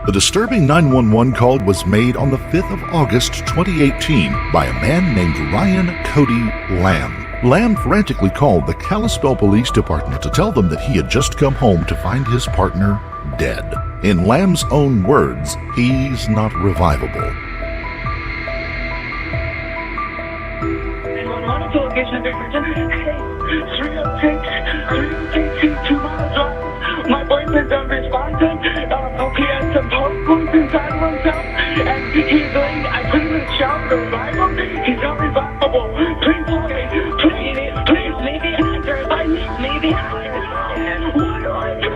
The disturbing 911 call was made on the 5th of August 2018 by a man named Ryan Cody Lamb. Lamb frantically called the Kalispell Police Department to tell them that he had just come home to find his partner dead. In Lamb's own words, he's not revivable. My boyfriend's unresponsive. He has some post wounds inside of himself, and he's laying. I put him in the shower to revive him. He's unrevivable. Please help me. Please leave the actors. I need the actors. What do I do?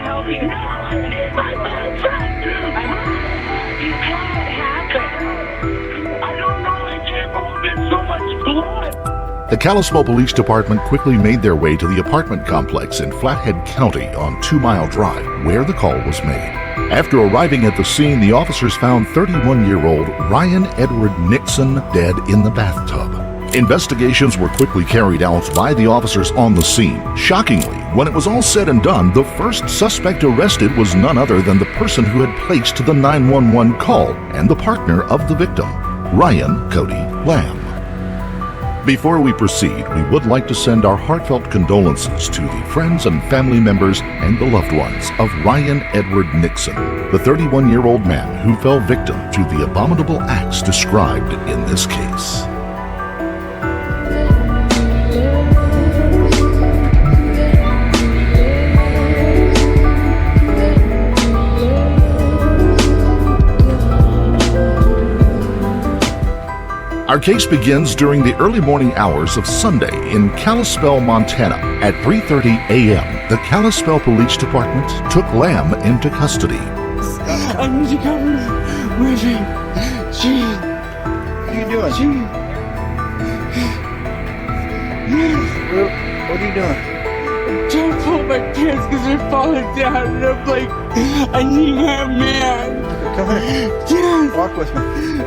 Help you. No, I need my boyfriend. You can't happen. I don't know. I can't move in so much blood. The Kalispell Police Department quickly made their way to the apartment complex in Flathead County on 2 Mile Drive, where the call was made. After arriving at the scene, the officers found 31-year-old Ryan Edward Nixon dead in the bathtub. Investigations were quickly carried out by the officers on the scene. Shockingly, when it was all said and done, the first suspect arrested was none other than the person who had placed the 911 call and the partner of the victim, Ryan Cody Lamb. Before we proceed, we would like to send our heartfelt condolences to the friends and family members and the loved ones of Ryan Edward Nixon, the 31-year-old man who fell victim to the abominable acts described in this case. Our case begins during the early morning hours of Sunday in Kalispell, Montana. At 3:30 a.m., the Kalispell Police Department took Lamb into custody. I need you to come with me. Gee. What are you doing? Gee. What are you doing? I'm trying to pull my pants because they're falling down, and I'm like, I need my man. Come here. Yes. Walk with me.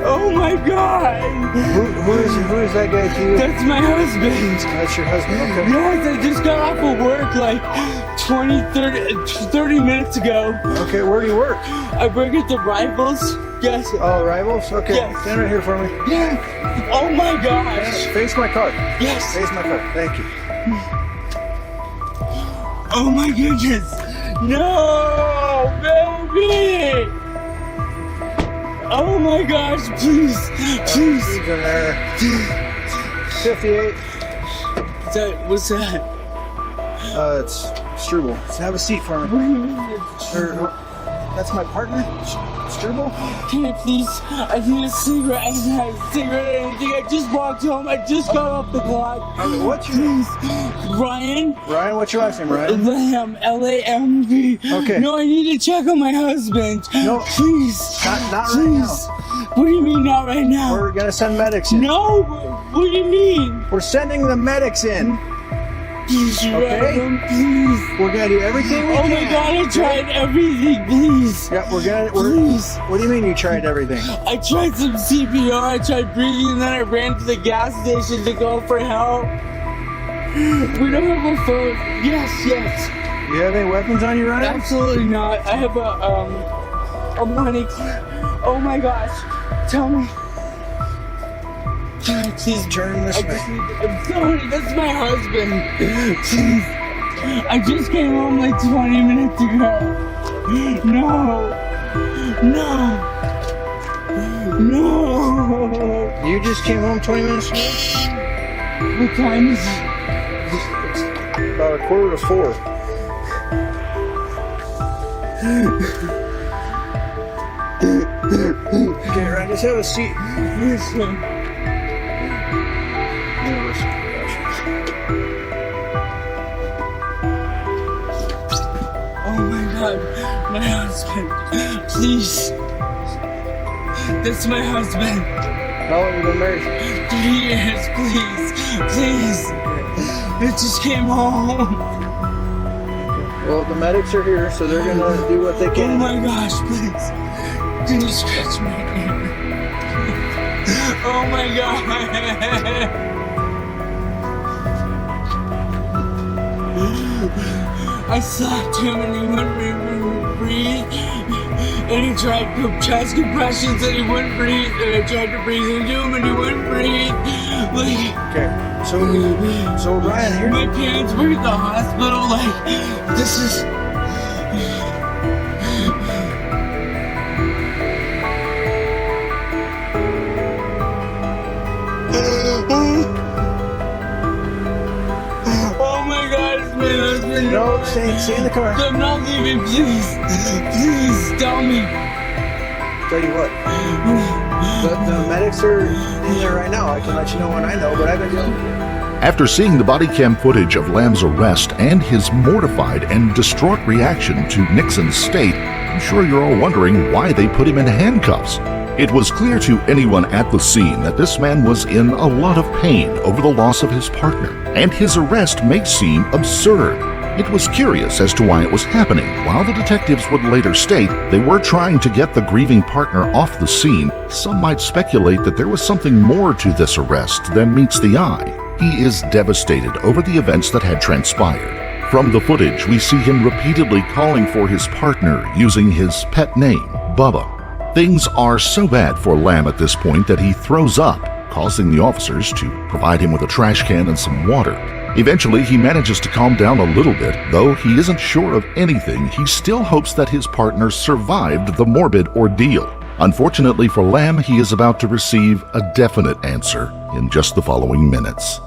Oh my God. Who is that guy to you? That's my husband. That's your husband, okay. Yes, I just got off of work like 30 minutes ago. Okay, where do you work? I work at the Rivals. Yes. Oh, Rivals? Okay, Yes. stand right here for me. Yes. Oh my gosh. Face my car. Yes. Face my car, thank you. Oh my goodness. No, baby. Oh my gosh, please. He's in there. 58. What's that? It's Struble. So have a seat for me. That's my partner, Struble. Can I please? I need a cigarette. I need a cigarette. Anything. I just walked home. I just got off the clock. What's your name? Ryan. Ryan, what's your last name, Ryan? Lamb. Lamb. Okay. No, I need to check on my husband. No. Please. Not right Please. now. What do you mean not right now? We're gonna send medics in. No. What do you mean? We're sending the medics in. Please, Okay. Ryan, please. We're gonna do everything we Oh can. my God, I tried everything, please. Yeah, Please. What do you mean you tried everything? I tried some CPR, I tried breathing, and then I ran to the gas station to go for help. We don't have a phone. Yes. Do you have any weapons on you, Ryan? Absolutely not. I have a money. Oh my gosh. Tell me. Can I please Turn this way. I'm sorry, that's my husband. Please. I just came home like 20 minutes ago. No. You just came home 20 minutes ago? What time is it? About 3:45. Okay, Ryan, just have a seat. Yes, sir. Oh my God, my husband. Please. That's my husband. How long have you been married? 3 years, please. I just came home. Well, the medics are here, so they're gonna do what they Oh can. my gosh, please. Can you scratch my ear? Oh my God. I slapped him and he went right. breathe. And he tried chest compressions and he wouldn't breathe. And I tried to breathe into him and he wouldn't breathe. Like, Okay. So Ryan, here. my parents were at the hospital. Like, this is. Oh my God, it's my husband. No, stay in the car. I'm not leaving, please. Please, tell me. Tell you what. The medics are in there right now. I can let you know when I know, but I've been dealing with it. After seeing the body cam footage of Lamb's arrest and his mortified and distraught reaction to Nixon's state, I'm sure you're all wondering why they put him in handcuffs. It was clear to anyone at the scene that this man was in a lot of pain over the loss of his partner, and his arrest may seem absurd. It was curious as to why it was happening. While the detectives would later state they were trying to get the grieving partner off the scene, some might speculate that there was something more to this arrest than meets the eye. He is devastated over the events that had transpired. From the footage, we see him repeatedly calling for his partner using his pet name, Bubba. Things are so bad for Lamb at this point that he throws up, causing the officers to provide him with a trash can and some water. Eventually, he manages to calm down a little bit. Though he isn't sure of anything, he still hopes that his partner survived the morbid ordeal. Unfortunately for Lamb, he is about to receive a definite answer in just the following minutes.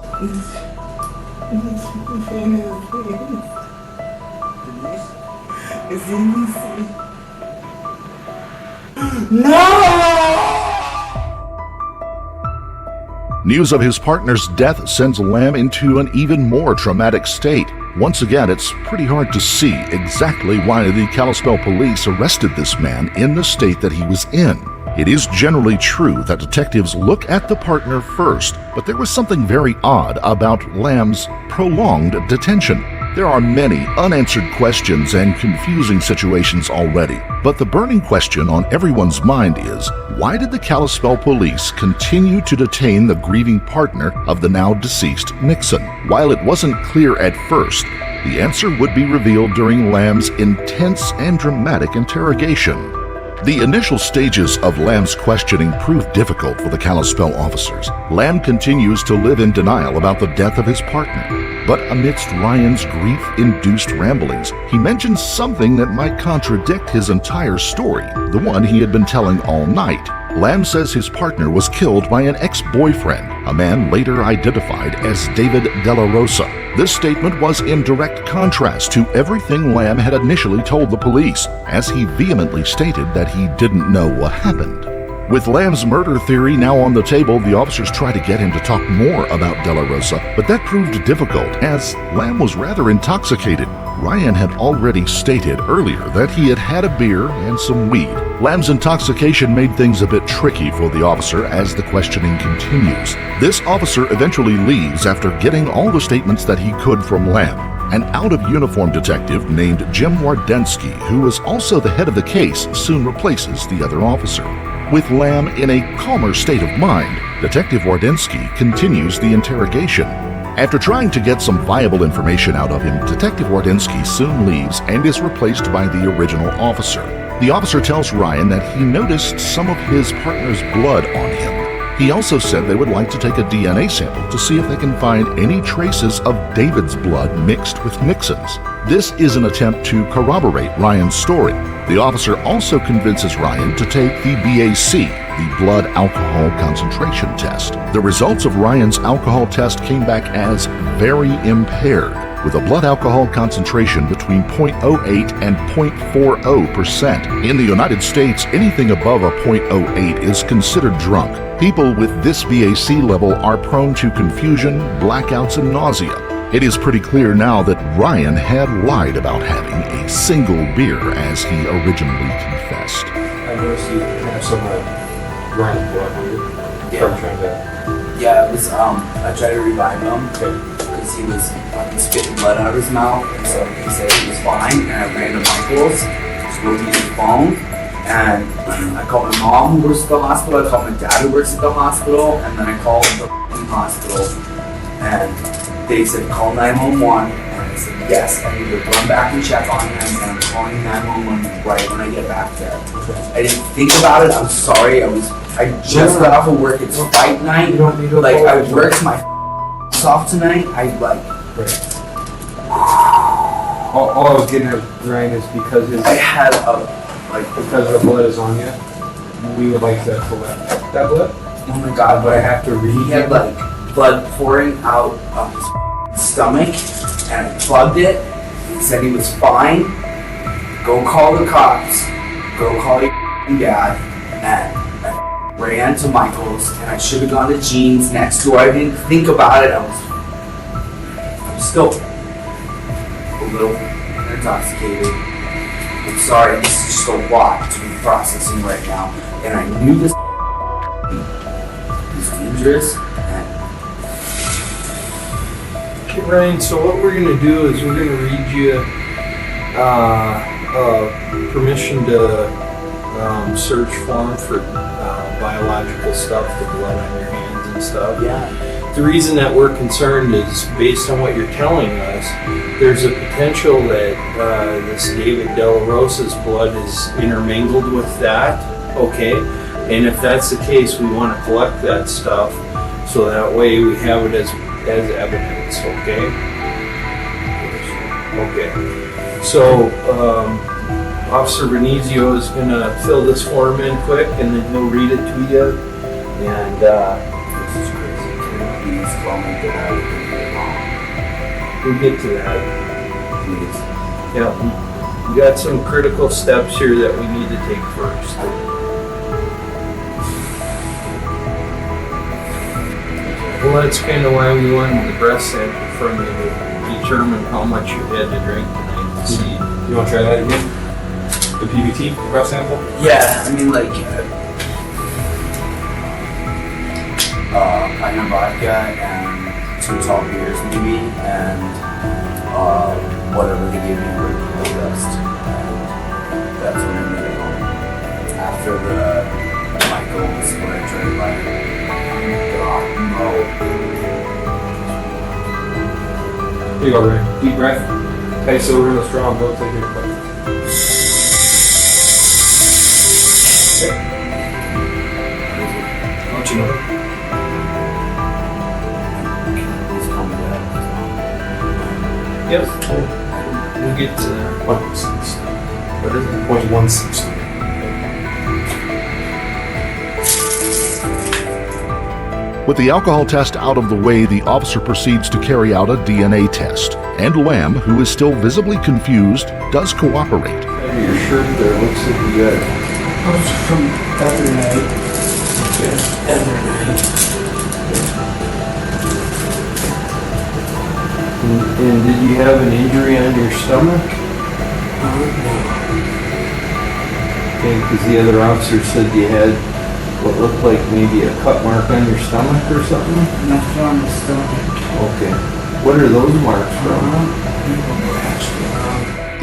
News of his partner's death sends Lamb into an even more traumatic state. Once again, it's pretty hard to see exactly why the Kalispell police arrested this man in the state that he was in. It is generally true that detectives look at the partner first, but there was something very odd about Lamb's prolonged detention. There are many unanswered questions and confusing situations already, but the burning question on everyone's mind is, why did the Kalispell police continue to detain the grieving partner of the now deceased Nixon? While it wasn't clear at first, the answer would be revealed during Lamb's intense and dramatic interrogation. The initial stages of Lamb's questioning proved difficult for the Kalispell officers. Lamb continues to live in denial about the death of his partner. But amidst Ryan's grief-induced ramblings, he mentions something that might contradict his entire story, the one he had been telling all night. Lamb says his partner was killed by an ex-boyfriend, a man later identified as David De La Rosa. This statement was in direct contrast to everything Lamb had initially told the police, as he vehemently stated that he didn't know what happened. With Lamb's murder theory now on the table, the officers try to get him to talk more about De La Rosa, but that proved difficult as Lamb was rather intoxicated. Ryan had already stated earlier that he had had a beer and some weed. Lamb's intoxication made things a bit tricky for the officer as the questioning continues. This officer eventually leaves after getting all the statements that he could from Lamb. An out-of-uniform detective named Jim Wardensky, who was also the head of the case, soon replaces the other officer. With Lamb in a calmer state of mind, Detective Wardensky continues the interrogation. After trying to get some viable information out of him, Detective Wardensky soon leaves and is replaced by the original officer. The officer tells Ryan that he noticed some of his partner's blood on him. He also said they would like to take a DNA sample to see if they can find any traces of David's blood mixed with Nixon's. This is an attempt to corroborate Ryan's story. The officer also convinces Ryan to take the BAC, the blood alcohol concentration test. The results of Ryan's alcohol test came back as very impaired, with a blood alcohol concentration between 0.08 and 0.40%. In the United States, anything above a 0.08 is considered drunk. People with this BAC level are prone to confusion, blackouts, and nausea. It is pretty clear now that Ryan had lied about having a single beer as he originally confessed. I noticed you have some Ryan's blood on you. Yeah, it was, I tried to revive him because he was spitting blood out of his mouth, and so he said he was fine, and I ran to Michael's, just looked at his phone, and I called my mom who works at the hospital, I called my dad who works at the hospital, and then I called the hospital, and they said call 911, and said, yes, I need to run back and check on him, and I'm calling 911 right when I get back there. I didn't think about it, I'm sorry, I just got off of work, it's fight night. You don't need to Like, I apologize. worked my off tonight, All I was getting at, Ryan, is because I had because the blood is on you, we would like to collect that blood. oh my god, But I have to read. he had like blood pouring out of his stomach, and I plugged it. He said he was fine. Go call the cops. Go call your dad. And I ran to Michael's, and I should have gone to Jean's next door. I didn't think about it. I'm still a little intoxicated. I'm sorry. This is just a lot to be processing right now, and I knew this was dangerous. Okay, Ryan, so what we're gonna do is we're gonna read you permission to search form for biological stuff, the blood on your hands and stuff. Yeah. The reason that we're concerned is based on what you're telling us, there's a potential that this David De La Rosa's blood is intermingled with that, okay? And if that's the case, we want to collect that stuff so that way we have it as evidence, okay? Okay. So, Officer Benizio is gonna fill this form in quick and then he'll read it to you. And, This is crazy. Can you please tell me that I did it wrong? we'll get to that. Please. Yeah, we got some critical steps here that we need to take first. Well, that's kind of why we wanted the breath sample from you to determine how much you had to drink tonight to see. You want to try that again? The PBT breath sample? Yeah, I mean like pint of vodka and 2 tall beers maybe, and whatever they gave me for the rest. And that's when I made it home. After the Michael's where I tried to buy it. God, no. Here you go, Ray. Deep breath. Hey, so we're gonna straw and blow. Take your breath. Okay. I'll let you know. Please call me back. Yep, we'll get to that. 0.16. What is it? 0.16. With the alcohol test out of the way, the officer proceeds to carry out a DNA test. And Lamb, who is still visibly confused, does cooperate. Your shirt there looks like you got From other night. other night. And did you have an injury on your stomach? Okay, because the other officer said you had what looked like maybe a cut mark on your stomach or something? Nothing on the stomach. Okay. What are those marks from?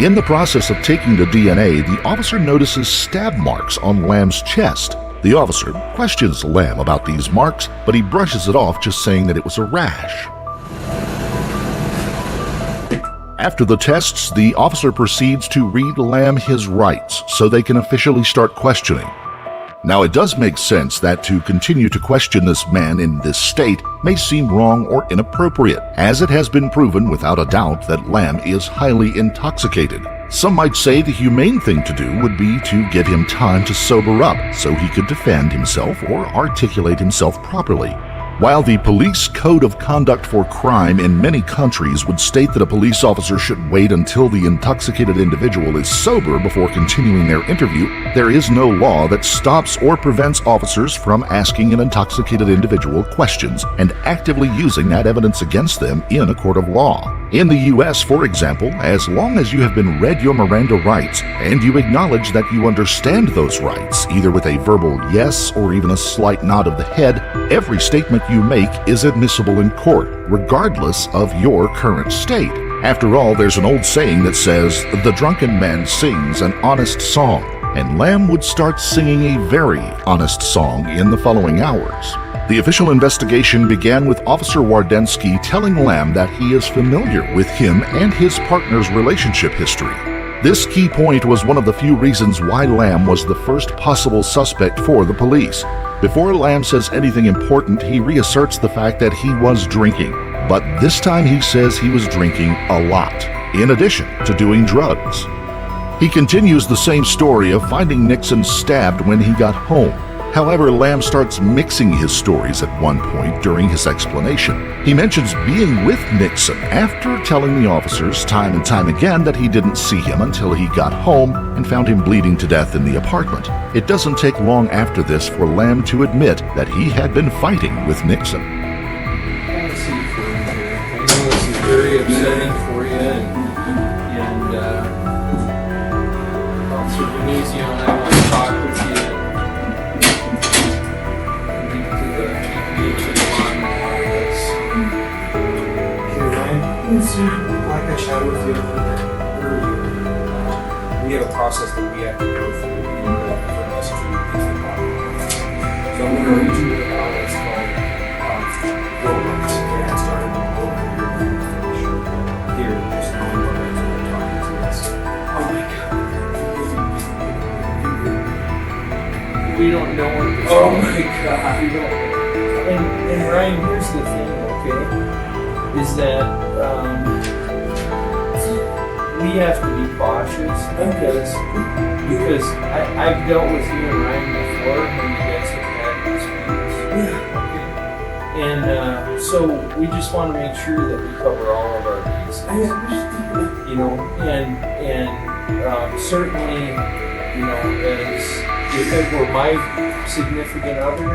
In the process of taking the DNA, the officer notices stab marks on Lamb's chest. The officer questions Lamb about these marks, but he brushes it off, just saying that it was a rash. After the tests, the officer proceeds to read Lamb his rights so they can officially start questioning. Now, it does make sense that to continue to question this man in this state may seem wrong or inappropriate, as it has been proven without a doubt that Lamb is highly intoxicated. Some might say the humane thing to do would be to give him time to sober up so he could defend himself or articulate himself properly. While the Police Code of Conduct for Crime in many countries would state that a police officer should wait until the intoxicated individual is sober before continuing their interview, there is no law that stops or prevents officers from asking an intoxicated individual questions and actively using that evidence against them in a court of law. In the U.S., for example, as long as you have been read your Miranda rights and you acknowledge that you understand those rights, either with a verbal yes or even a slight nod of the head, every statement you make is admissible in court, regardless of your current state. After all, there's an old saying that says, "The drunken man sings an honest song," and Lamb would start singing a very honest song in the following hours. The official investigation began with Officer Wardensky telling Lamb that he is familiar with him and his partner's relationship history. This key point was one of the few reasons why Lamb was the first possible suspect for the police. Before Lamb says anything important, he reasserts the fact that he was drinking. But this time he says he was drinking a lot, in addition to doing drugs. He continues the same story of finding Nixon stabbed when he got home. However, Lamb starts mixing his stories at one point during his explanation. He mentions being with Nixon after telling the officers time and time again that he didn't see him until he got home and found him bleeding to death in the apartment. It doesn't take long after this for Lamb to admit that he had been fighting with Nixon. I know this is very upsetting for you, and Officer Venezia and I want to talk with you. Like I shadowed with you earlier, we have a process that we have to go through in order for us to get to the bottom. So I'm going to read you a what's called Robots. It has started with here, just knowing what I'm talking to us. Oh my God. We don't know what this Oh my God. We don't. And Ryan, here's the thing, okay? Is that we have to be cautious because I've dealt with you and Ryan before when you guys have had experience. Okay. And so we just want to make sure that we cover all of our bases. You know, and certainly, you know, as if it were my significant other,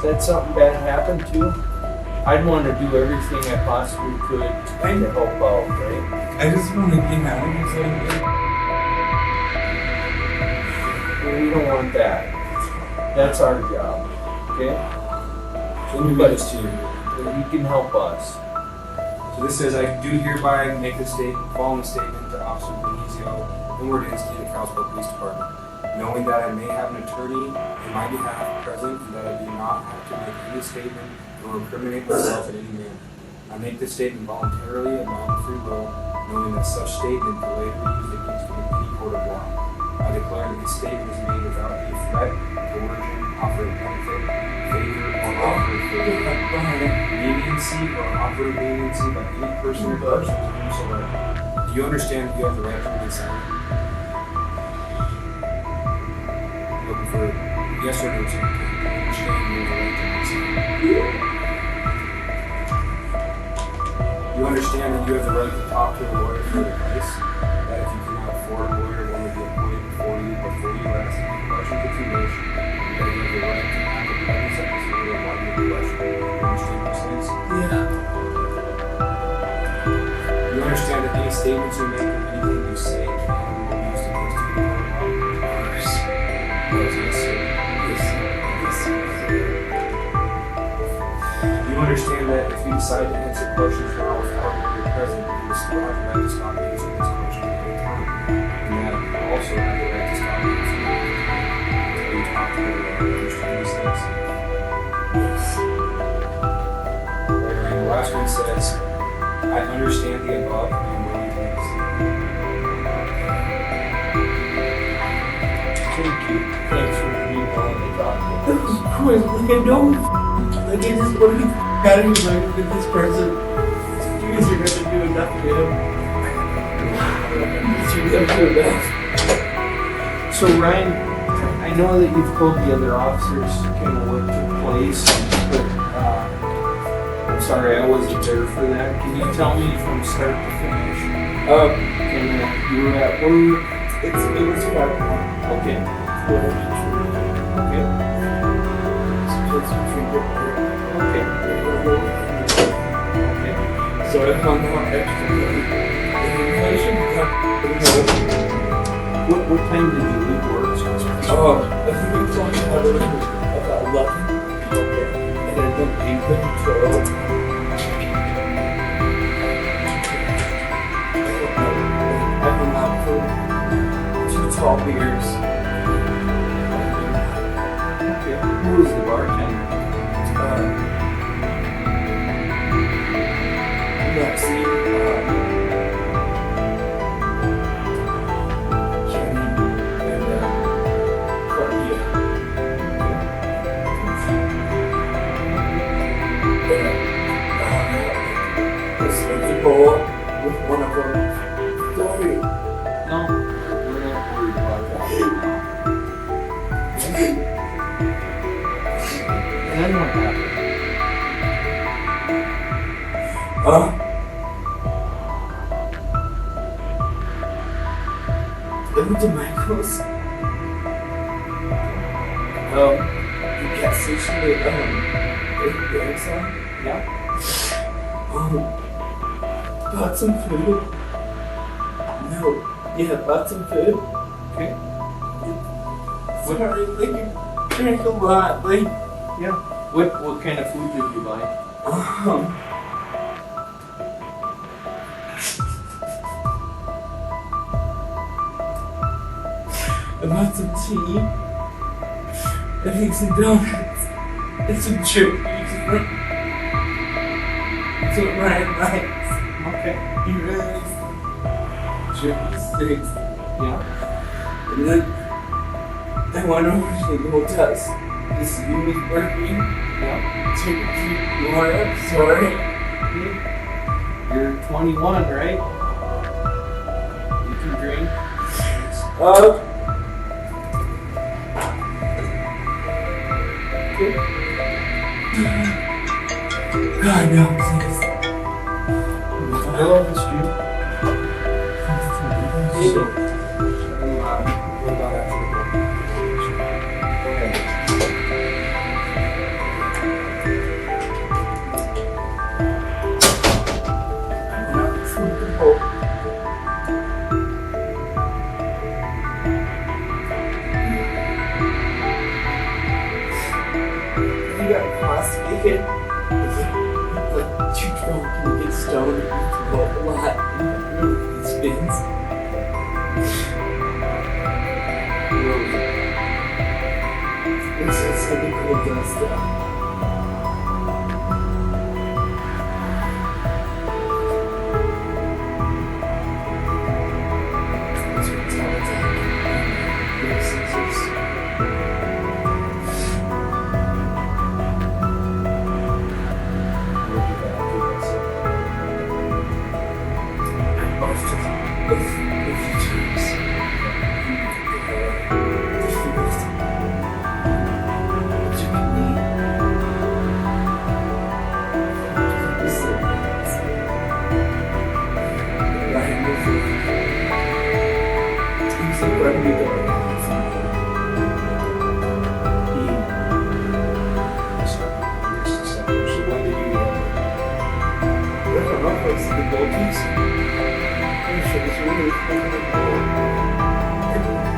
that something bad happened to, I'd want to do everything I possibly could to help out, right? I just want to get out of here. Well, we don't want that. That's our job, okay? Let me read this to you. You can help us. So this says, I do hereby make the following statement to Officer Benizio and Wardensky of the Kalispell Police Department, knowing that I may have an attorney in my behalf present and that I do not have to make any statement or incriminate myself in any manner. I make this statement voluntarily and by free will, knowing that such statement will later be used against me in any court of law. I declare that this statement is made without any threat, coercion, offer of benefit, favor, or offer of favor, leniency, or offer of leniency by any person or persons whomsoever. Do you understand that you have the right to remain silent? Looking for yes or no to understand you have the right to remain silent. You understand that you have the right to talk to a lawyer for advice, that if you cannot afford a lawyer, one will be appointed before you ask any questions that you wish, and that you have the right to have the presence of this lawyer while you question. You understand those things? Yeah. You understand that any statements you make or anything you say can be used against you in court of law? Yes, sir. Yes, sir. You understand that if you decide to answer questions now without your present, you will still have the right to stop answering this question at any time. And that you also have the right to stop answering it until you talk to the lawyer. Understand these things? Yes. Right, and the last one says, I understand the above and am willing to make a statement. Thank you. Thanks for being willing to talk with us. Of course, like I know. Like I just want to be out of here like with this person. You guys are gonna do enough to him. You guys are enough. So Ryan, I know that you've told the other officers kind of what took place, but I'm sorry I wasn't there for that. Can you tell me from start to finish? And you were at work? It was about Okay. Okay. Okay. Okay. So I found out extra What time did you leave work? I think we talked about it about 11. Okay. And I went 8 until I've been out for 2 tall beers. Okay. Who was the bartender? for him. Sorry. No, we're not worried about that right now. And then what happened? I went to Michael's. The gas station that, the Exxon. Yeah. Bought some food. No, yeah, bought some food. Okay. Sorry, like, you drank a lot, like, Yeah. What kind of food did you buy? I bought some tea. I think some donuts. And some chippies. Some Ryan likes. Okay. He really likes chippy sticks. Yeah. And then I went over to the hotel to see who was working. Yeah. Took a few more, I'm sorry. You're 21, right? You can drink. God, no, please. Hello, Mr. So, what about after the board? Go ahead. You got prosecuted. Like, too drunk and you get stoned and you smoke a lot and you spins. It's just something cool does stuff. It's your talent. Yes, it's just.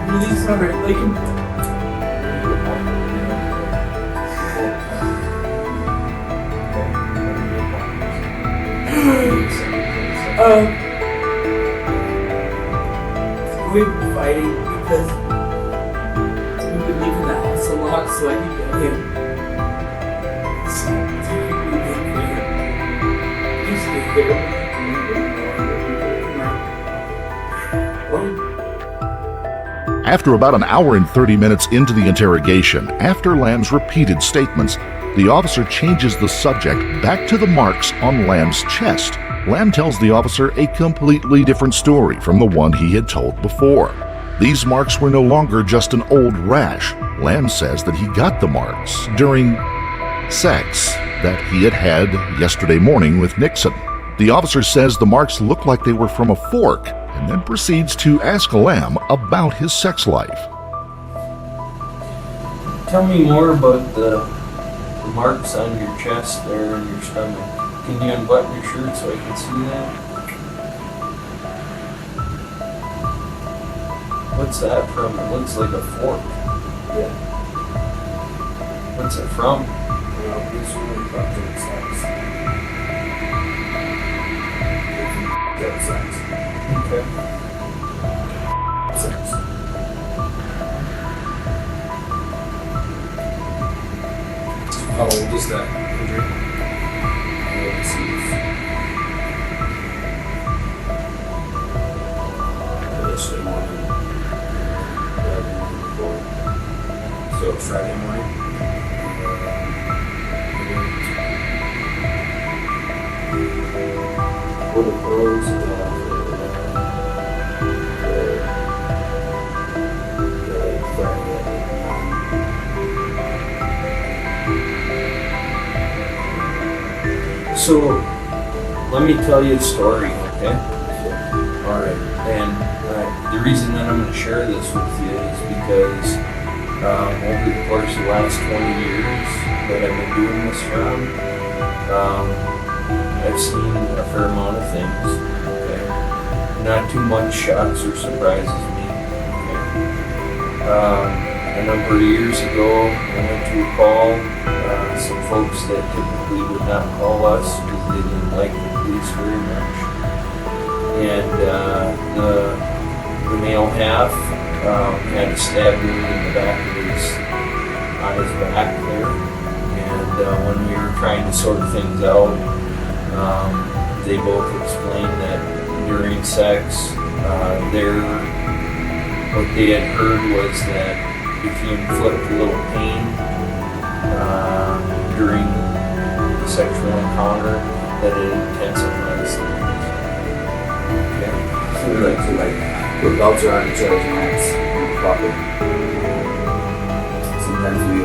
Really sorry, like, we've been fighting because we've been leaving the house a lot, so I can get him. So, technically, they can't. Just get there. After about an hour and 30 minutes into the interrogation, after Lamb's repeated statements, the officer changes the subject back to the marks on Lamb's chest. Lamb tells the officer a completely different story from the one he had told before. These marks were no longer just an old rash. Lamb says that he got the marks during sex that he had had yesterday morning with Nixon. The officer says the marks look like they were from a fork, and then proceeds to ask Lamb about his sex life. Tell me more about the marks on your chest there and your stomach. Can you unbutton your shirt so I can see that? What's that from? It looks like a fork. Yeah. What's it from? Well, it's really about good sex. Good sex. Okay. Sex. How old is that injury? Let's see. Yesterday morning. So Friday morning. What are the pros of that? me tell you a story, okay? All right. And the reason that I'm going to share this with you is because over the course of the last 20 years that I've been doing this job, I've seen a fair amount of things. Okay? Not too much shocks or surprises me. Okay? A number of years ago, I went to a call. Some folks that typically would not call us because they didn't like the police very much. And the male half had a stab wound in the back of on his back there. And when we were trying to sort things out, they both explained that during sex, what they had heard was that if you inflict a little pain during the sexual encounter, that it intensifies things. Okay. So we like to put belts around each other's necks and fuck it. Sometimes we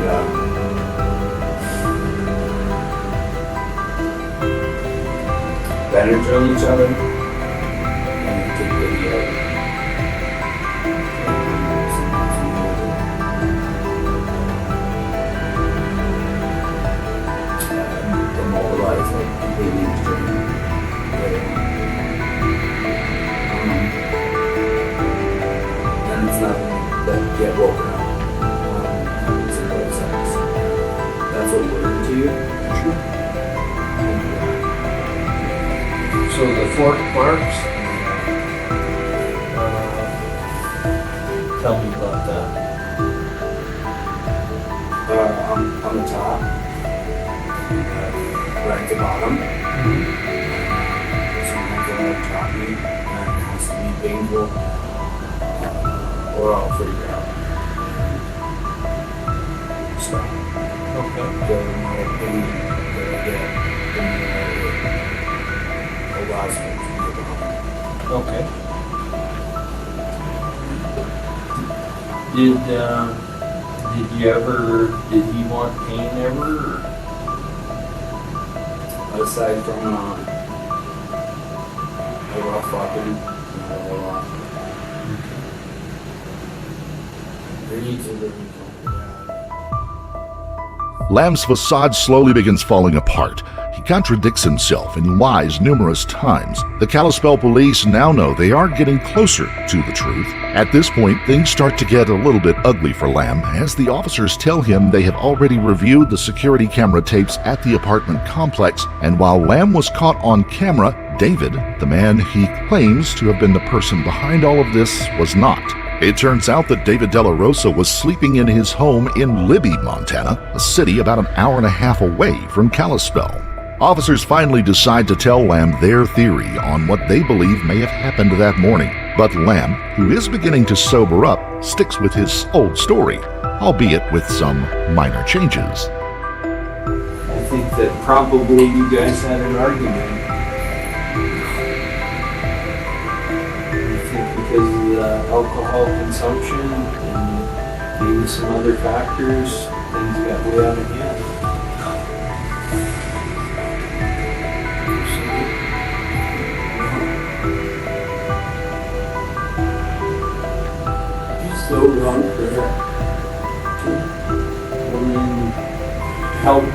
bandage on each other and take video. Immobilize like completely extreme. And it's not that get woken up. It's about sex. That's what we're into. Sure. So the fork marks, tell me about that. On the top, right at the bottom. Sometimes I'm like choppy and it has to be painful, or I'll figure out. Stop. Okay. The amount of pain that I get in the allows me to get Okay. Did he want pain ever? Or? aside from a rough fucking, there needs to be. Lamb's facade slowly begins falling apart. He contradicts himself and lies numerous times. The Kalispell police now know they are getting closer to the truth. At this point, things start to get a little bit ugly for Lamb as the officers tell him they have already reviewed the security camera tapes at the apartment complex, and while Lamb was caught on camera, David, the man he claims to have been the person behind all of this, was not. It turns out that David De La Rosa was sleeping in his home in Libby, Montana, a city about an hour and a half away from Kalispell. Officers finally decide to tell Lamb their theory on what they believe may have happened that morning. But Lamb, who is beginning to sober up, sticks with his old story, albeit with some minor changes. I think that probably you guys had an argument. Because of the alcohol consumption and maybe some other factors, things got way out of hand. You're so wrong for that. And then help me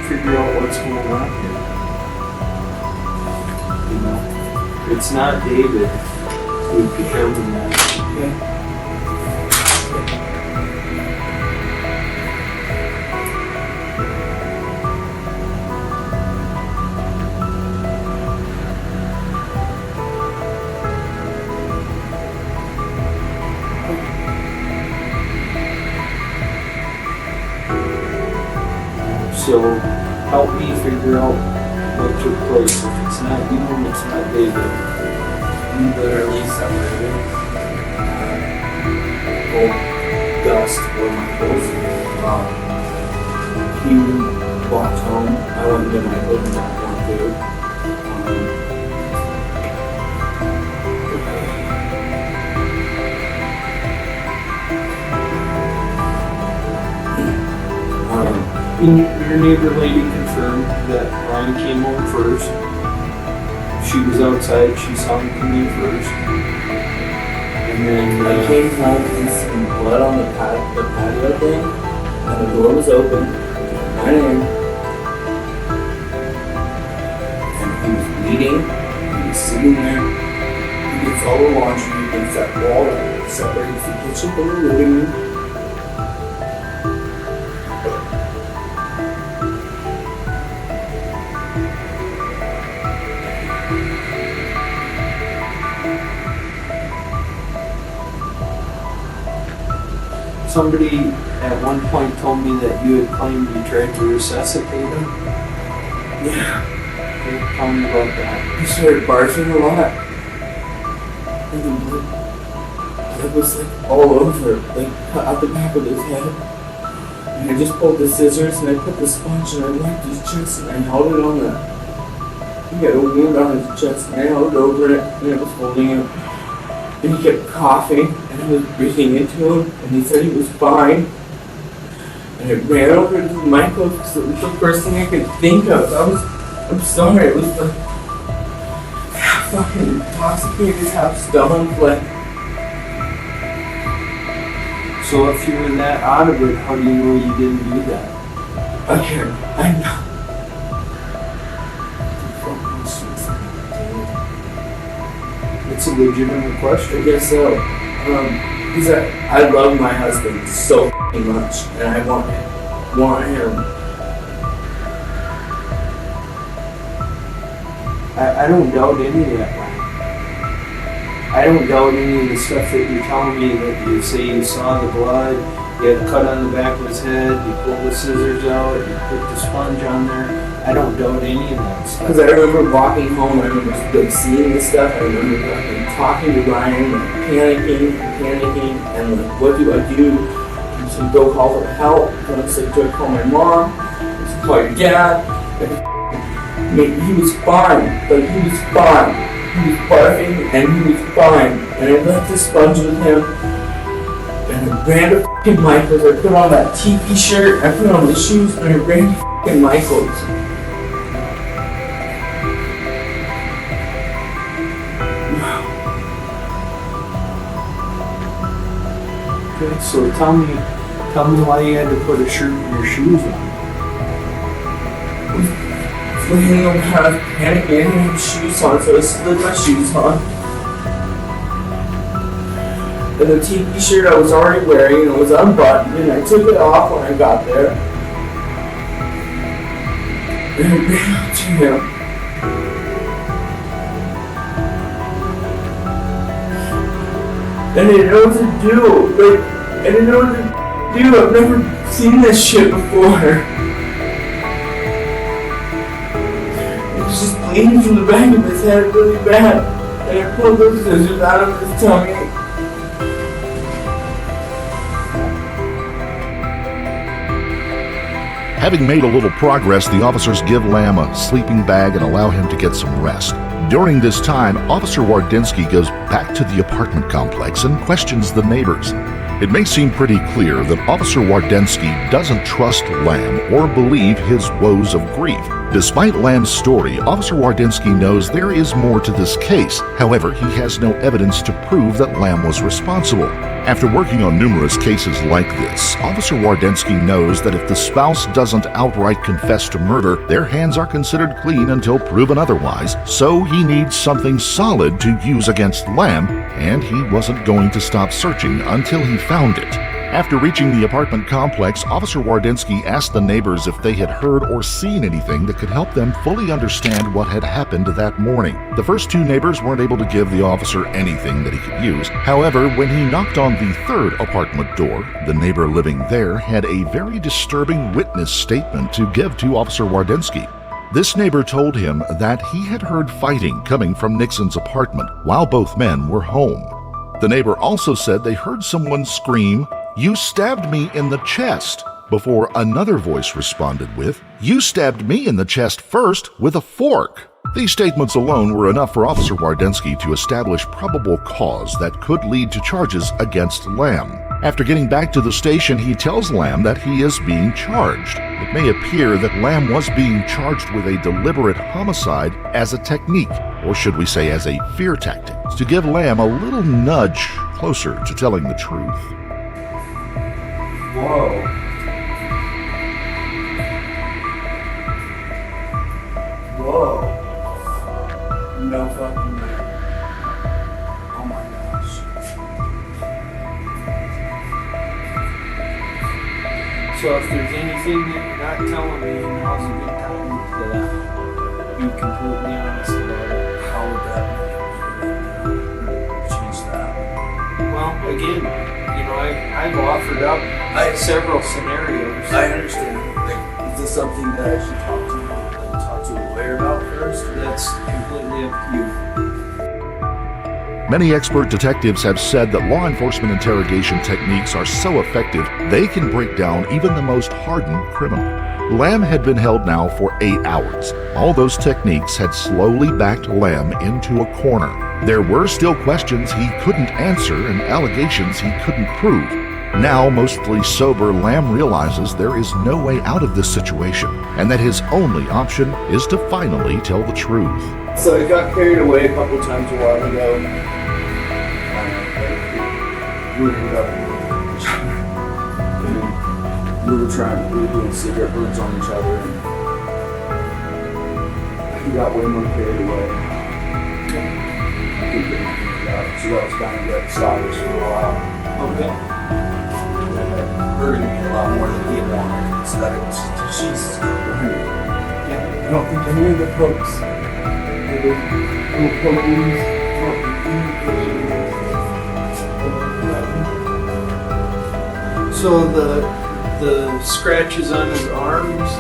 figure out what's going on here. You know, it's not David who determined that. Okay? So help me figure out what took place. If it's not you and it's not David, We literally separated. Old dust were my clothes. He walked home. I went into my living room one food. you're Your neighbor lady confirmed that Ryan came home first. She was outside, she saw him come in first. And then I came home and seen blood on the patio thing, and the door was open. I went in, and he was bleeding. He was sitting there. He gets all the laundry against that wall that separates the kitchen from the living room. somebody at one point told me that you had claimed you tried to resuscitate him. Yeah. Okay, tell me about that. He started barfing a lot. And the blood was like all over, like out the back of his head. And I just pulled the scissors and I put the sponge and I wiped his chest and I held it on the. He had a wound on his chest and I held it over it and I was holding him. And he kept coughing and I was breathing into him and he said he was fine. And I ran over to Michael because it was the first thing I could think of. I'm sorry, it was like half fucking intoxicated, half stoned, like. So if you were that out of it, how do you know you didn't do that? I know. It's a legitimate question. I guess so. Because I love my husband so fucking much, and I want him. I don't doubt any of that, Ryan. I don't doubt any of the stuff that you're telling me, that you say you saw the blood, you had a cut on the back of his head, you pulled the scissors out, you put the sponge on there. I don't doubt any of that stuff. Because I remember walking home, I remember like, seeing this stuff, I remember talking to Ryan, like, panicking, and like, what do I do? He said, go call for help. And I said, do I call my mom? I said, call your dad. And he was fine, like he was fine. He was barfing and he was fine. And I left the sponge with him. And I ran to f***ing Michael's. I put on that TP shirt, I put on the shoes, and I ran to f***ing Michael's. Okay, so tell me why you had to put a shirt and your shoes on. I didn't know how to panic. I didn't have shoes on, so I slid my shoes on. And the TP shirt I was already wearing, it was unbuttoned, and I took it off when I got there. And I ran up to him. And I didn't know what to do. I didn't know what to do. I've never seen this shit before. Just bleeding from the back of his head really bad, and I pulled those scissors out of his tummy. Having made a little progress, the officers give Lamb a sleeping bag and allow him to get some rest. During this time, Officer Wardinsky goes back to the apartment complex and questions the neighbors. It may seem pretty clear that Officer Wardinsky doesn't trust Lamb or believe his woes of grief. Despite Lamb's story, Officer Wardinsky knows there is more to this case. However, he has no evidence to prove that Lamb was responsible. After working on numerous cases like this, Officer Wardinsky knows that if the spouse doesn't outright confess to murder, their hands are considered clean until proven otherwise, so he needs something solid to use against Lamb, and he wasn't going to stop searching until he found it. After reaching the apartment complex, Officer Wardinsky asked the neighbors if they had heard or seen anything that could help them fully understand what had happened that morning. The first two neighbors weren't able to give the officer anything that he could use. However, when he knocked on the third apartment door, the neighbor living there had a very disturbing witness statement to give to Officer Wardinsky. This neighbor told him that he had heard fighting coming from Nixon's apartment while both men were home. The neighbor also said they heard someone scream, "You stabbed me in the chest," before another voice responded with, "You stabbed me in the chest first with a fork." These statements alone were enough for Officer Wardinsky to establish probable cause that could lead to charges against Lamb. After getting back to the station, he tells Lamb that he is being charged. It may appear that Lamb was being charged with a deliberate homicide as a technique, or should we say as a fear tactic, to give Lamb a little nudge closer to telling the truth. Whoa. Whoa. No fucking way. Oh my gosh. So if there's anything that you're not telling me, now's a good time to be completely honest about it. How would that change that? Well, again, I've offered up several scenarios. I understand. Like, is this something that I should talk to a lawyer about first? That's completely up to you. Many expert detectives have said that law enforcement interrogation techniques are so effective they can break down even the most hardened criminal. Lamb had been held now for 8 hours. All those techniques had slowly backed Lamb into a corner. There were still questions he couldn't answer and allegations he couldn't prove. Now, mostly sober, Lamb realizes there is no way out of this situation and that his only option is to finally tell the truth. So I got carried away a couple times a while ago. We ended up we were doing cigarette burns on each other, and he got way more carried away. I couldn't get anything out, so that was kind of like stoppage for a while. Okay. We're gonna get a lot more than he wanted, so that it was Jesus. I don't think any of the pokes, little pokies, So the scratches on his arms,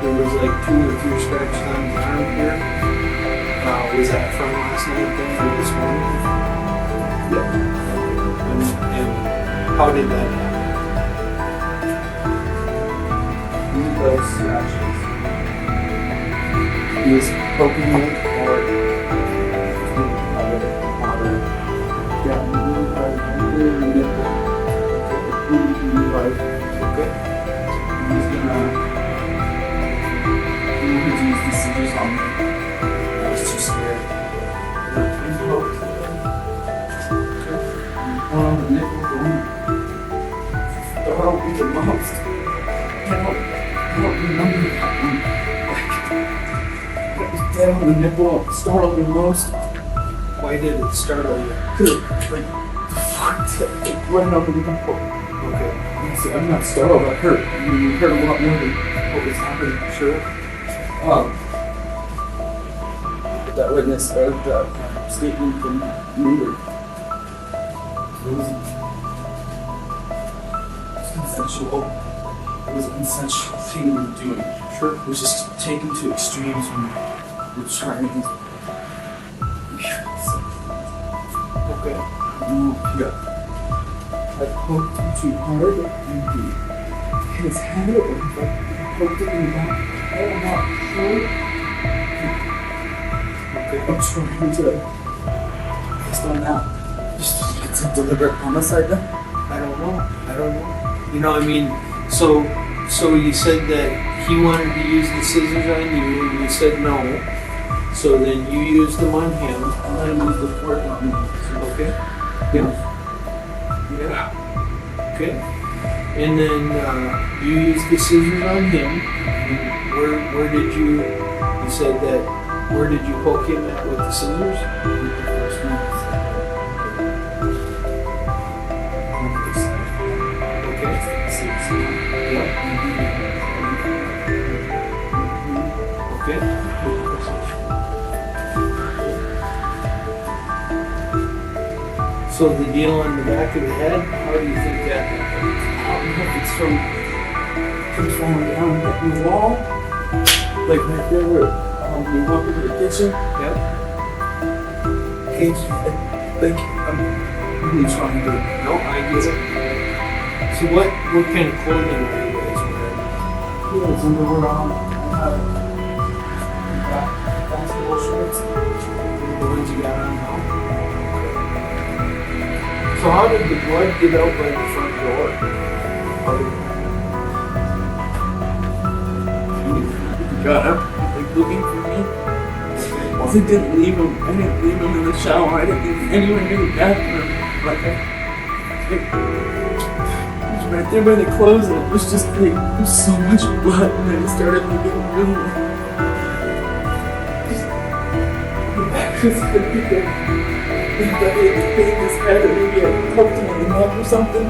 there was like 2 or 3 scratches on his arm here. Was that from last night then or this morning? Yeah. And how did that happen? Those scratches. He was poking me hard. Yeah, really hard. Really nipple. Really hard. Okay. He's gonna use the scissors on me. I was too scared. He poked. One on the nipple, the help me the most. I don't remember that one. It was dead on the nipple, it startled me most. Why did it startle you? Cause like, right on the nipple. Okay. I'm not startled, I hurt. I mean, you hurt a lot more than what was happening, sure. That witness, or the statement from Neighbor. It was consensual. It was a consensual thing we were doing. Sure. It was just taken to extremes when we were trying to. Okay. Yeah. I poked him too hard and his head was like, I poked him in the back. I'm not sure. Okay. I'm trying to, based on that, just it's a deliberate homicide then? I don't know. I mean, so you said that he wanted to use the scissors on you, and you said no. So then you used them on him. I let him use the fork on me. Okay. Yeah. Okay. And then you used the scissors on him. And where did you said that, where did you poke him at with the scissors? With the first one. Okay. Yeah. Okay. So the deal on the back of the head, how do you think that happened? I don't know if it's from falling down and hitting the wall. Like right there where you walk into the kitchen. Yep. Like I'm really trying to. No, I get it. So what kind of clothing were you guys wearing? Yeah, it's underwear on. I have basketball shorts. The ones you got on now? So how did the blood get out by the front door? got up, like looking for me. I didn't leave him. I didn't leave him in the shower. I didn't leave him anywhere near the bathroom. Like it was right there by the clothes, and it was just like there was so much blood, and then it started like getting really just the people think that he had banged his head, or maybe I poked him in the neck or something.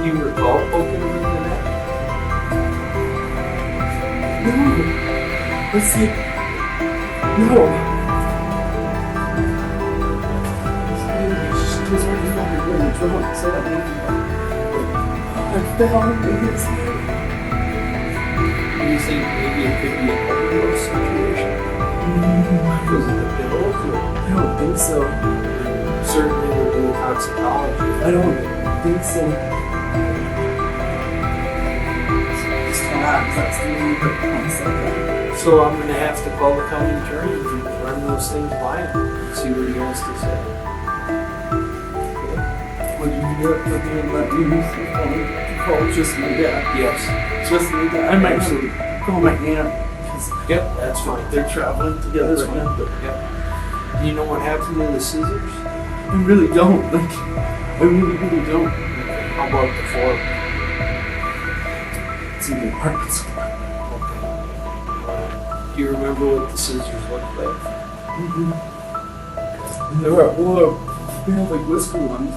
You recall poking him in the neck? No, it's like no. She was already fucking really drunk, so I fell and his head. Do you think maybe it could be an overdose situation? Because of the pills? Or I don't think so. certainly will do toxicology. I don't think so. Just turn on, that's the only good one second. So I'm going to have to call the county attorney and run those things by him and see what he has to say. Would you do it? Would you let me use the phone to call just my dad? Yes. Just my dad. I might have to call my aunt because Yep, that's fine. they're traveling together That's right now. But Yep. Do you know what happened to the scissors? I really don't. Like, I really don't. How about the fork? It's in the apartment. Okay. Do you remember what the scissors looked like? They were they have like whisper ones.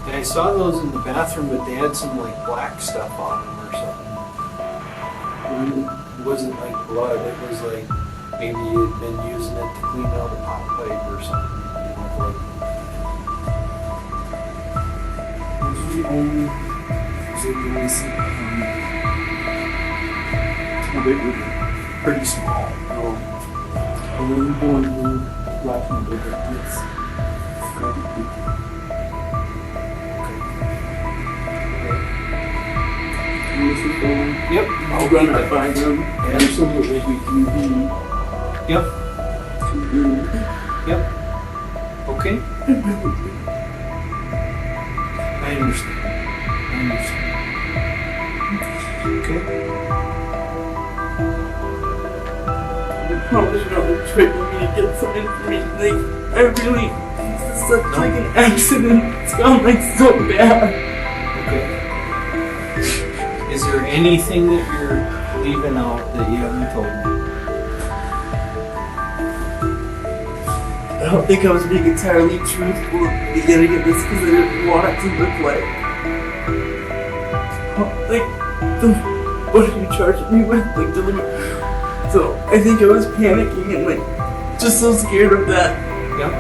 And I saw those in the bathroom, but they had some like black stuff on them or something. It wasn't like blood. It was like maybe you'd been using it to clean out a pot pipe or something. You know, like, Those are the only they were pretty small. A little boy blue, black and blue, but it's yep. I'll run right by them. And some of it we can be Yep. to do. Yep. Okay. I understand. Okay. They probably really trigger me to get some information. Like, I really, this is such like an accident. It's gone like so bad. Okay. Is there anything that you're leaving out that you haven't told me? I don't think I was being entirely truthful at the beginning of this because I didn't want it to look like, what are you charging me with? Like, delivery. So I think I was panicking and like, just so scared of that. Yep.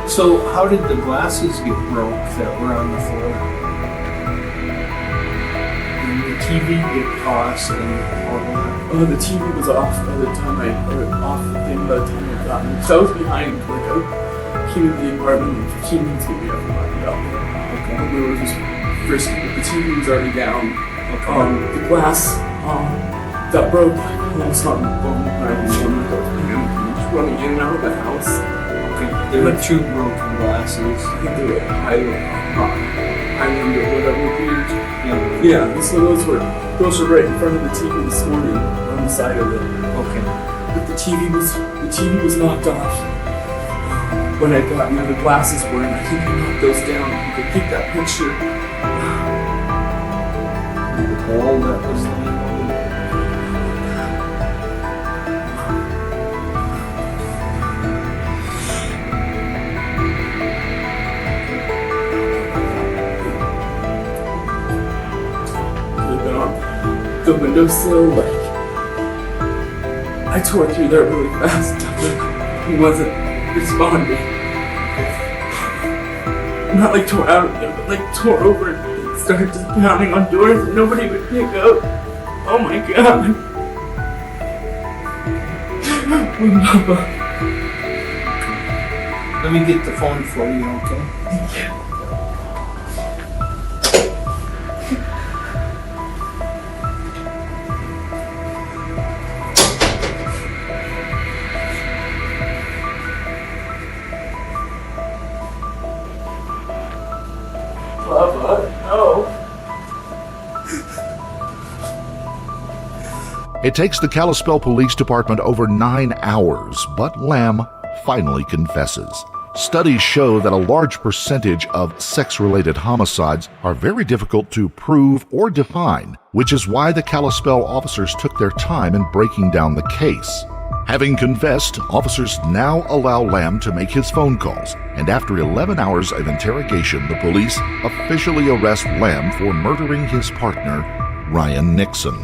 So how did the glasses get broke that were on the floor? Did the TV get tossed and all that? Oh, the TV was off by the time off the thing by the time I got in. So I was behind, like I came into the apartment and 15 minutes to get me up and locked it up. Okay. We were just frisky, but the TV was already down. Okay. The glass got broke. And I was not involved in 911. Just running in and out of the house. Okay. There were two broken glasses. I think they were Highland or whatever weird. Yeah. Yeah, so those were right in front of the TV this morning on the side of it. Okay. But the TV was knocked off when I got near the glasses were, and I think I knocked those down. You could take that picture. The ball that was laying over there. The windowsill, like I tore through there really fast. He wasn't responding. Not like tore out of there, but like tore over and started just pounding on doors and nobody would pick up. Oh my god. Mama. Let me get the phone for you, okay? Thank you. It takes the Kalispell Police Department over 9 hours, but Lamb finally confesses. Studies show that a large percentage of sex-related homicides are very difficult to prove or define, which is why the Kalispell officers took their time in breaking down the case. Having confessed, officers now allow Lamb to make his phone calls, and after 11 hours of interrogation, the police officially arrest Lamb for murdering his partner, Ryan Nixon.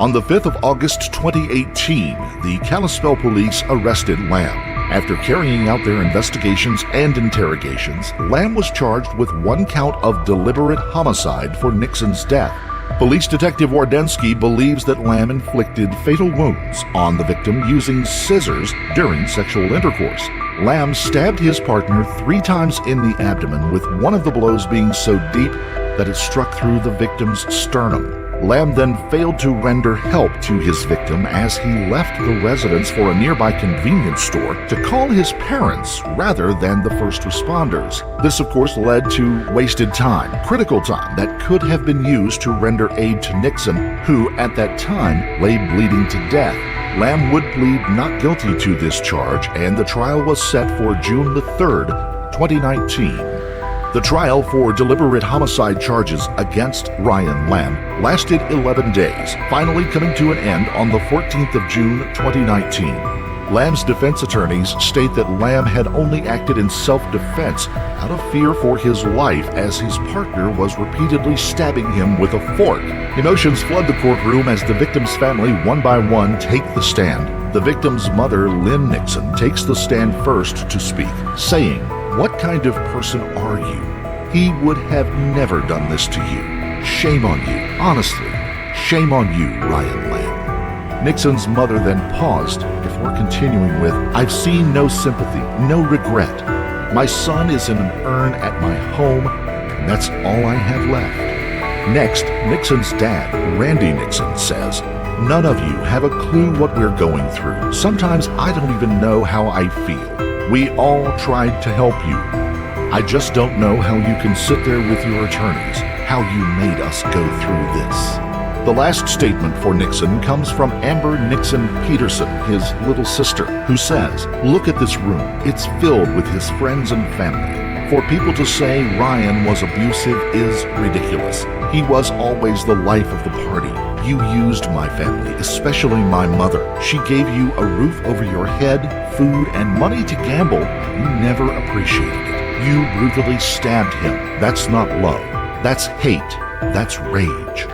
On the 5th of August 2018, the Kalispell police arrested Lamb. After carrying out their investigations and interrogations, Lamb was charged with 1 count of deliberate homicide for Nixon's death. Police Detective Wardensky believes that Lamb inflicted fatal wounds on the victim using scissors during sexual intercourse. Lamb stabbed his partner 3 times in the abdomen, with one of the blows being so deep that it struck through the victim's sternum. Lamb then failed to render help to his victim as he left the residence for a nearby convenience store to call his parents rather than the first responders. This, of course, led to wasted time, critical time that could have been used to render aid to Nixon, who at that time lay bleeding to death. Lamb would plead not guilty to this charge, and the trial was set for June the 3rd, 2019. The trial for deliberate homicide charges against Ryan Lamb lasted 11 days, finally coming to an end on the 14th of June 2019. Lamb's defense attorneys state that Lamb had only acted in self-defense out of fear for his life as his partner was repeatedly stabbing him with a fork. Emotions flood the courtroom as the victim's family one by one take the stand. The victim's mother, Lynn Nixon, takes the stand first to speak, saying, "What kind of person are you? He would have never done this to you. Shame on you. Honestly, shame on you, Ryan Lamb." Nixon's mother then paused before continuing with, "I've seen no sympathy, no regret. My son is in an urn at my home, and that's all I have left." Next, Nixon's dad, Randy Nixon, says, "None of you have a clue what we're going through. Sometimes I don't even know how I feel. We all tried to help you. I just don't know how you can sit there with your attorneys, how you made us go through this." The last statement for Nixon comes from Amber Nixon Peterson, his little sister, who says, "Look at this room. It's filled with his friends and family. For people to say Ryan was abusive is ridiculous. He was always the life of the party. You used my family, especially my mother. She gave you a roof over your head, food, and money to gamble. You never appreciated it. You brutally stabbed him. That's not love. That's hate. That's rage."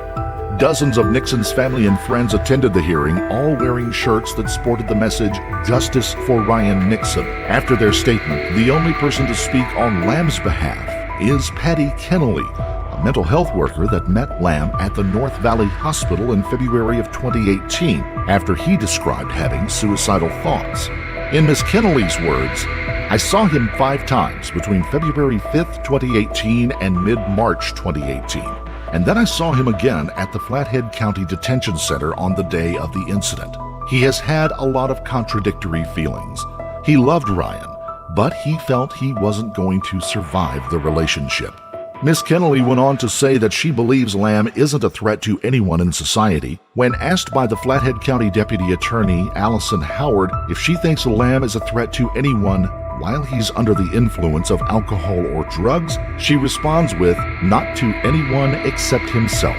Dozens of Nixon's family and friends attended the hearing, all wearing shirts that sported the message, "Justice for Ryan Nixon." After their statement, the only person to speak on Lamb's behalf is Patty Kennelly, a mental health worker that met Lamb at the North Valley Hospital in February of 2018 after he described having suicidal thoughts. In Ms. Kennelly's words, "I saw him 5 times between February 5th, 2018 and mid-March 2018. And then I saw him again at the Flathead County Detention Center on the day of the incident. He has had a lot of contradictory feelings. He loved Ryan, but he felt he wasn't going to survive the relationship." Ms. Kennelly went on to say that she believes Lamb isn't a threat to anyone in society. When asked by the Flathead County Deputy Attorney Allison Howard if she thinks Lamb is a threat to anyone while he's under the influence of alcohol or drugs, she responds with, "Not to anyone except himself."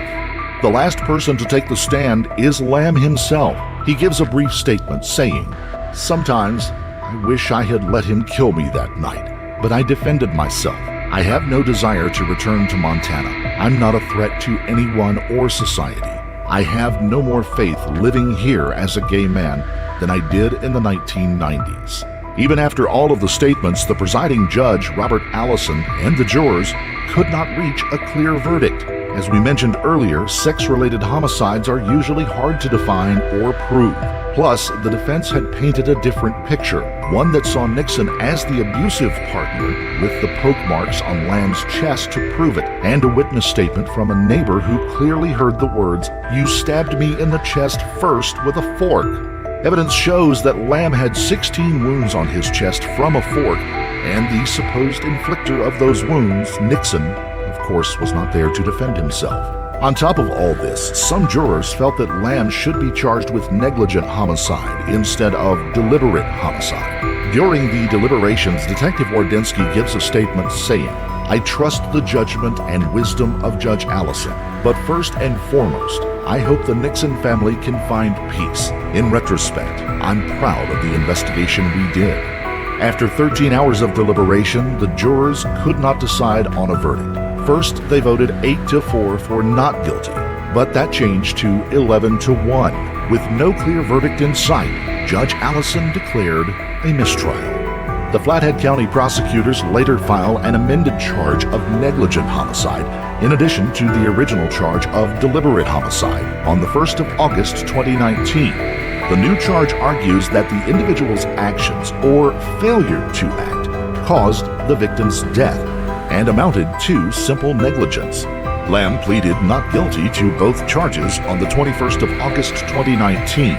The last person to take the stand is Lamb himself. He gives a brief statement saying, "Sometimes I wish I had let him kill me that night, but I defended myself. I have no desire to return to Montana. I'm not a threat to anyone or society. I have no more faith living here as a gay man than I did in the 1990s." Even after all of the statements, the presiding judge, Robert Allison, and the jurors could not reach a clear verdict. As we mentioned earlier, sex-related homicides are usually hard to define or prove. Plus, the defense had painted a different picture, one that saw Nixon as the abusive partner, with the poke marks on Lamb's chest to prove it, and a witness statement from a neighbor who clearly heard the words, "You stabbed me in the chest first with a fork." Evidence shows that Lamb had 16 wounds on his chest from a fork, and the supposed inflictor of those wounds, Nixon, of course, was not there to defend himself. On top of all this, some jurors felt that Lamb should be charged with negligent homicide instead of deliberate homicide. During the deliberations, Detective Wardensky gives a statement saying, "I trust the judgment and wisdom of Judge Allison, but first and foremost, I hope the Nixon family can find peace. In retrospect, I'm proud of the investigation we did." After 13 hours of deliberation, the jurors could not decide on a verdict. First, they voted 8-4 for not guilty, but that changed to 11-1. With no clear verdict in sight, Judge Allison declared a mistrial. The Flathead County prosecutors later file an amended charge of negligent homicide, in addition to the original charge of deliberate homicide, on the 1st of August 2019. The new charge argues that the individual's actions or failure to act caused the victim's death and amounted to simple negligence. Lamb pleaded not guilty to both charges on the 21st of August 2019.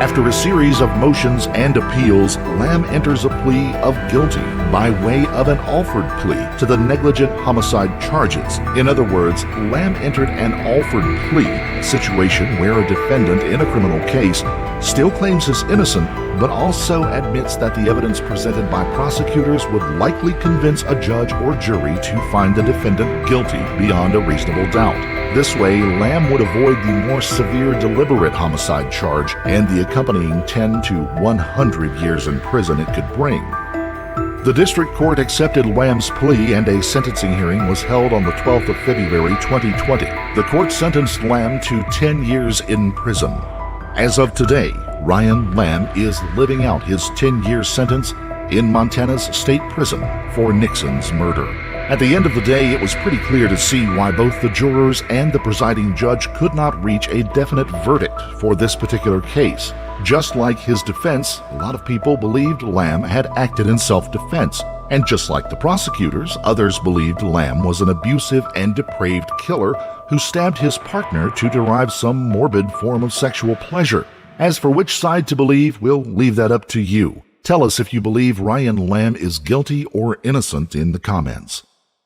After a series of motions and appeals, Lamb enters a plea of guilty by way of an Alford plea to the negligent homicide charges. In other words, Lamb entered an Alford plea, situation where a defendant in a criminal case still claims his innocence, but also admits that the evidence presented by prosecutors would likely convince a judge or jury to find the defendant guilty beyond a reasonable doubt. This way, Lamb would avoid the more severe deliberate homicide charge and the accompanying 10 to 100 years in prison it could bring. The district court accepted Lamb's plea and a sentencing hearing was held on the 12th of February 2020. The court sentenced Lamb to 10 years in prison. As of today, Ryan Lamb is living out his 10-year sentence in Montana's state prison for Nixon's murder. At the end of the day, it was pretty clear to see why both the jurors and the presiding judge could not reach a definite verdict for this particular case. Just like his defense, a lot of people believed Lamb had acted in self-defense. And just like the prosecutors, others believed Lamb was an abusive and depraved killer who stabbed his partner to derive some morbid form of sexual pleasure. As for which side to believe, we'll leave that up to you. Tell us if you believe Ryan Lamb is guilty or innocent in the comments.